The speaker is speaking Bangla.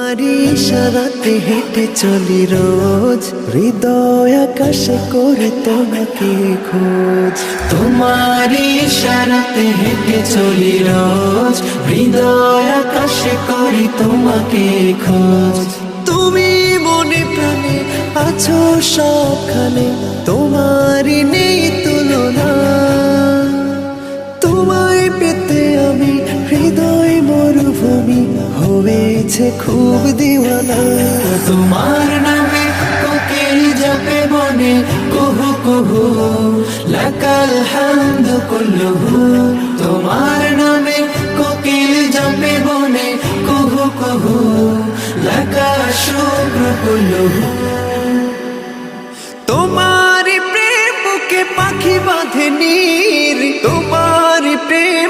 তোমারি ইশারাতে হেঁটে চলি রোজ, হৃদয় আকাশে করে তোমাকে খোঁজ। তোমারি ইশারাতে হেঁটে চলি রোজ, হৃদয় আকাশে করি তোমাকে খোঁজ। তুমি মনে প্রাণে আছো সবখানে, তোমারই নেই তুলনা। তোমায় পেতে আমি হৃদয় মরুভূমি হয়েছে খুব দিওয়ানা। তোমার নামে কোকিল জপে বনে কুহু কুহু, লাকাল হামদু কুল্লুহু। তোমার নামে কোকিল জপে বনে কুহু কুহু, লাকাল শুকরু কুল্লুহু। তোমারি প্রেম বুকে পাখি বাঁধে নীর, তোমারি প্রেম